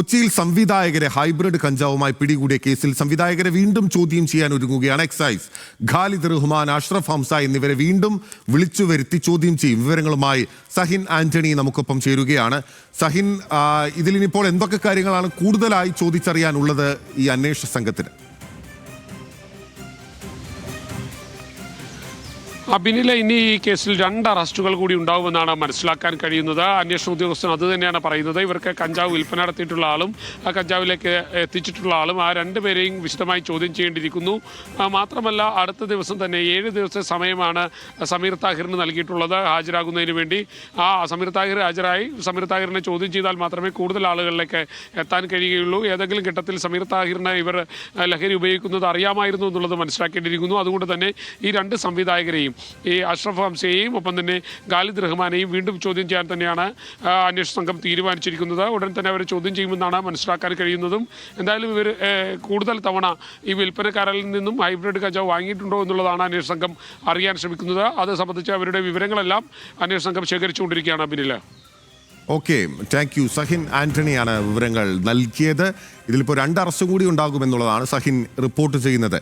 കൊച്ചിയിൽ സംവിധായകരെ ഹൈബ്രിഡ് കഞ്ചാവുമായി പിടികൂടിയ കേസിൽ സംവിധായകരെ വീണ്ടും ചോദ്യം ചെയ്യാൻ ഒരുങ്ങുകയാണ് എക്സൈസ്. ഖാലിദ് റഹ്മാൻ, അഷ്റഫ് ഹംസ എന്നിവരെ വീണ്ടും വിളിച്ചു വരുത്തി ചോദ്യം ചെയ്യും. വിവരങ്ങളുമായി സഹിൻ ആന്റണി നമുക്കൊപ്പം ചേരുകയാണ്. സഹിൻ, ഇതിലിനിപ്പോൾ എന്തൊക്കെ കാര്യങ്ങളാണ് കൂടുതലായി ചോദിച്ചറിയാനുള്ളത് ഈ അന്വേഷണ സംഘത്തിന്? അബിനിലെ ഇനി ഈ കേസിൽ 2 അറസ്റ്റുകൾ കൂടി ഉണ്ടാവുമെന്നാണ് മനസ്സിലാക്കാൻ കഴിയുന്നത്. അന്വേഷണ ഉദ്യോഗസ്ഥൻ അത് തന്നെയാണ് പറയുന്നത്. ഇവർക്ക് കഞ്ചാവ് വിൽപ്പന നടത്തിയിട്ടുള്ള ആളും കഞ്ചാവിലേക്ക് എത്തിച്ചിട്ടുള്ള ആളും ആ 2 പേരെയും വിശദമായി ചോദ്യം ചെയ്യേണ്ടിയിരിക്കുന്നു. മാത്രമല്ല അടുത്ത ദിവസം തന്നെ 7 ദിവസത്തെ സമയമാണ് സമീർ താഹിറിന് നൽകിയിട്ടുള്ളത് ഹാജരാകുന്നതിന് വേണ്ടി. ആ സമീർ താഹിർ ഹാജരായി സമീർ താഹിറിനെ ചോദ്യം ചെയ്താൽ മാത്രമേ കൂടുതൽ ആളുകളിലേക്ക് എത്താൻ കഴിയുകയുള്ളൂ. ഏതെങ്കിലും ഘട്ടത്തിൽ സമീർ താഹിറിന് ഇവർ ലഹരി ഉപയോഗിക്കുന്നത് അറിയാമായിരുന്നു എന്നുള്ളത് മനസ്സിലാക്കേണ്ടിയിരിക്കുന്നു. അതുകൊണ്ട് തന്നെ ഈ 2 സംവിധായകരെയും ഈ അഷ്റഫ് ഹംസയെയും ഒപ്പം തന്നെ ഖാലിദ് റഹ്മാനെയും വീണ്ടും ചോദ്യം ചെയ്യാൻ തന്നെയാണ് അന്വേഷണ സംഘം തീരുമാനിച്ചിരിക്കുന്നത്. ഉടൻ തന്നെ അവരെ ചോദ്യം ചെയ്യുമെന്നാണ് മനസ്സിലാക്കാൻ കഴിയുന്നതും. എന്തായാലും ഇവർ കൂടുതൽ തവണ ഈ വിൽപ്പനക്കാരിൽ നിന്നും ഹൈബ്രിഡ് കഞ്ചാവ് വാങ്ങിയിട്ടുണ്ടോ എന്നുള്ളതാണ് അന്വേഷണ സംഘം അറിയാൻ ശ്രമിക്കുന്നത്. അത് സംബന്ധിച്ച് അവരുടെ വിവരങ്ങളെല്ലാം അന്വേഷണ സംഘം ശേഖരിച്ചുകൊണ്ടിരിക്കുകയാണ്. അബിനില. Okay, thank you. സഹിൻ ആന്റണിയാണ് വിവരങ്ങൾ നൽകിയത്. ഇതിലിപ്പോൾ 2 അറസ്റ്റ് കൂടി ഉണ്ടാകുമെന്നുള്ളതാണ് സഹിൻ റിപ്പോർട്ട് ചെയ്യുന്നത്.